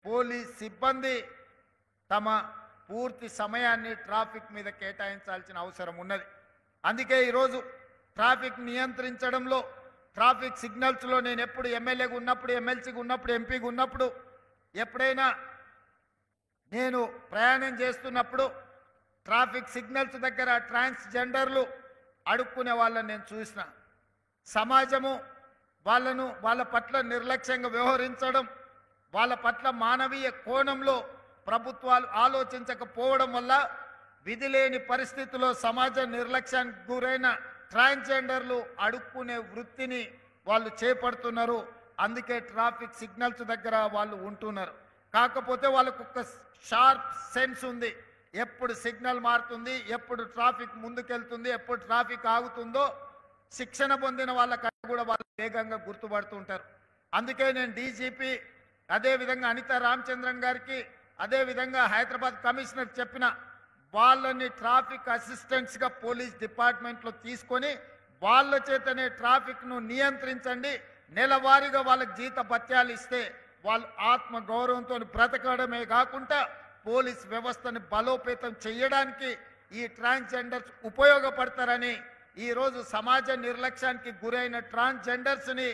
Police సిబ్బంది తమ పూర్తి సమయాన్ని ట్రాఫిక్ మీద కేటాయించాల్సిన అవసరం ఉన్నది. అందుకే ఈరోజు ట్రాఫిక్ నియంత్రించడంలో ట్రాఫిక్ సిగ్నల్స్లో నేను ఎప్పుడు ఎమ్మెల్యేగా ఉన్నప్పుడు, ఎమ్మెల్సీగా ఉన్నప్పుడు, ఎంపీగా ఉన్నప్పుడు, ఎప్పుడైనా నేను ప్రయాణం చేస్తున్నప్పుడు ట్రాఫిక్ సిగ్నల్స్ దగ్గర ట్రాన్స్జెండర్లు అడుక్కునే వాళ్ళని నేను చూసిన. సమాజము వాళ్ళ పట్ల నిర్లక్ష్యంగా వ్యవహరించడం, వాళ్ళ పట్ల మానవీయ కోణంలో ప్రభుత్వాలు ఆలోచించకపోవడం వల్ల విధి లేని పరిస్థితుల్లో సమాజ నిర్లక్ష్యానికి గురైన ట్రాన్స్జెండర్లు అడుక్కునే వృత్తిని వాళ్ళు చేపడుతున్నారు. అందుకే ట్రాఫిక్ సిగ్నల్స్ దగ్గర వాళ్ళు ఉంటున్నారు. కాకపోతే వాళ్ళకు ఒక షార్ప్ సెన్స్ ఉంది. ఎప్పుడు సిగ్నల్ మారుతుంది, ఎప్పుడు ట్రాఫిక్ ముందుకెళ్తుంది, ఎప్పుడు ట్రాఫిక్ ఆగుతుందో శిక్షణ పొందిన వాళ్ళకన్నా కూడా వాళ్ళు వేగంగా గుర్తుపడుతుంటారు. అందుకే నేను డీజీపీ, అదేవిధంగా అనితా రామచంద్రన్ గారికి, అదేవిధంగా హైదరాబాద్ కమిషనర్ చెప్పిన వాళ్ళని ట్రాఫిక్ అసిస్టెంట్స్గా పోలీస్ డిపార్ట్మెంట్లో తీసుకొని వాళ్ళ చేతనే ట్రాఫిక్ను నియంత్రించండి. నెలవారీగా వాళ్ళకి జీత భత్యాలు ఇస్తే వాళ్ళు ఆత్మ గౌరవంతో బ్రతకడమే కాకుండా పోలీస్ వ్యవస్థను బలోపేతం చేయడానికి ఈ ట్రాన్స్జెండర్స్ ఉపయోగపడతారని ఈరోజు సమాజ నిర్లక్ష్యానికి గురైన ట్రాన్స్జెండర్స్ని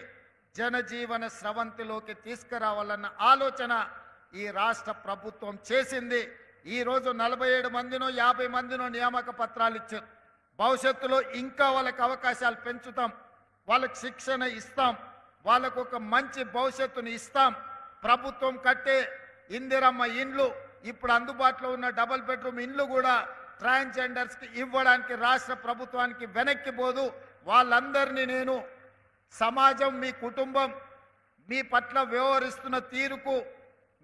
జనజీవన స్రవంతిలోకి తీసుకురావాలన్న ఆలోచన ఈ రాష్ట్ర ప్రభుత్వం చేసింది. ఈరోజు 47 మందినో 50 మందినో నియామక పత్రాలు ఇచ్చారు. భవిష్యత్తులో ఇంకా వాళ్ళకి అవకాశాలు పెంచుతాం, వాళ్ళకి శిక్షణ ఇస్తాం, వాళ్ళకు ఒక మంచి భవిష్యత్తుని ఇస్తాం. ప్రభుత్వం కట్టే ఇందిరమ్మ ఇండ్లు, ఇప్పుడు అందుబాటులో ఉన్న డబుల్ బెడ్రూమ్ ఇండ్లు కూడా ట్రాన్స్జెండర్స్కి ఇవ్వడానికి రాష్ట్ర ప్రభుత్వానికి వెనక్కి పోదు. వాళ్ళందరినీ నేను సమాజం, మీ కుటుంబం మీ పట్ల వ్యవహరిస్తున్న తీరుకు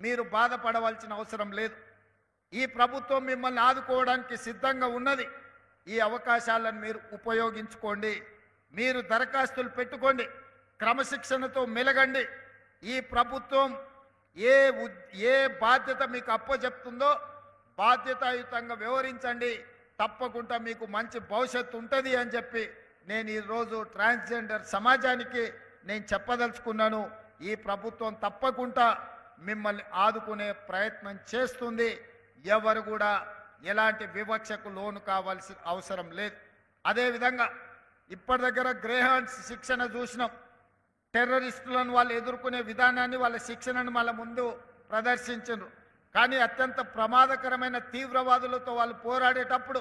మీరు బాధపడవలసిన అవసరం లేదు. ఈ ప్రభుత్వం మిమ్మల్ని ఆదుకోవడానికి సిద్ధంగా ఉన్నది. ఈ అవకాశాలను మీరు ఉపయోగించుకోండి. మీరు దరఖాస్తులు పెట్టుకోండి, క్రమశిక్షణతో మెలగండి. ఈ ప్రభుత్వం ఏ బాధ్యత మీకు అప్పచెప్తుందో బాధ్యతాయుతంగా వ్యవహరించండి. తప్పకుండా మీకు మంచి భవిష్యత్తు ఉంటుంది అని చెప్పి నేను ఈరోజు ట్రాన్స్జెండర్ సమాజానికి నేను చెప్పదలుచుకున్నాను. ఈ ప్రభుత్వం తప్పకుండా మిమ్మల్ని ఆదుకునే ప్రయత్నం చేస్తుంది. ఎవరు కూడా ఎలాంటి వివక్షకు లోను కావాల్సిన అవసరం లేదు. అదేవిధంగా ఇప్పటి దగ్గర గ్రేహాండ్స్ శిక్షణ చూసినాం. టెర్రరిస్టులను వాళ్ళు ఎదుర్కొనే విధానాన్ని, వాళ్ళ శిక్షణను మళ్ళీ ముందు ప్రదర్శించారు. కానీ అత్యంత ప్రమాదకరమైన తీవ్రవాదులతో వాళ్ళు పోరాడేటప్పుడు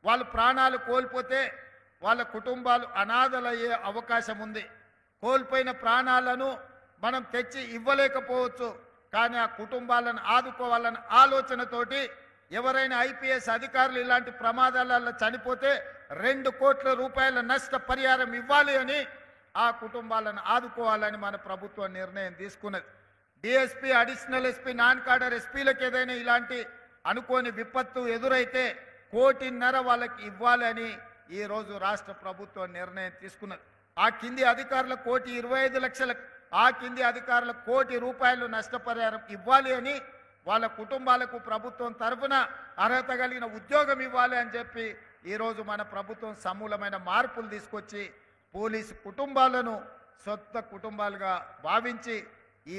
వాళ్ళు ప్రాణాలు కోల్పోతే వాళ్ళ కుటుంబాలు అనాథలయ్యే అవకాశం ఉంది. కోల్పోయిన ప్రాణాలను మనం తెచ్చి ఇవ్వలేకపోవచ్చు, కానీ ఆ కుటుంబాలను ఆదుకోవాలన్న ఆలోచనతోటి ఎవరైనా ఐపీఎస్ అధికారులు ఇలాంటి ప్రమాదాలలో చనిపోతే 2 కోట్ల రూపాయల నష్టపరిహారం ఇవ్వాలి అని, ఆ కుటుంబాలను ఆదుకోవాలని మన ప్రభుత్వం నిర్ణయం తీసుకున్నది. DSP, additional SP, non cadre ఎస్పీలకు ఏదైనా ఇలాంటి అనుకోని విపత్తు ఎదురైతే 1.5 కోటి వాళ్ళకి ఇవ్వాలని ఈరోజు రాష్ట్ర ప్రభుత్వం నిర్ణయం తీసుకున్నది. ఆ కింది అధికారుల 1,25,00,000, ఆ కింది అధికారుల 1 కోటి రూపాయలు నష్టపరిహారం ఇవ్వాలి అని, వాళ్ళ కుటుంబాలకు ప్రభుత్వం తరఫున అర్హత కలిగిన ఉద్యోగం ఇవ్వాలి అని చెప్పి ఈరోజు మన ప్రభుత్వం సమూలమైన మార్పులు తీసుకొచ్చి పోలీసు కుటుంబాలను సొంత కుటుంబాలుగా భావించి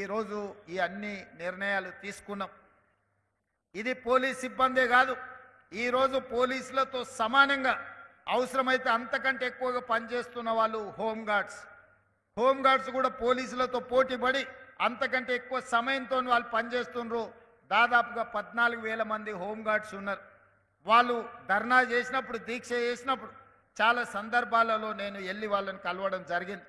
ఈరోజు ఈ అన్ని నిర్ణయాలు తీసుకున్నాం. ఇది పోలీస్ సిబ్బందే కాదు, ఈరోజు పోలీసులతో సమానంగా అవసరమైతే అంతకంటే ఎక్కువగా పనిచేస్తున్న వాళ్ళు హోంగార్డ్స్ కూడా పోలీసులతో పోటీపడి అంతకంటే ఎక్కువ సమయంతో వాళ్ళు పనిచేస్తున్నారు. దాదాపుగా 14,000 మంది హోంగార్డ్స్ ఉన్నారు. వాళ్ళు ధర్నా చేసినప్పుడు, దీక్ష చేసినప్పుడు చాలా సందర్భాలలో నేను వెళ్ళి వాళ్ళని కలవడం జరిగింది.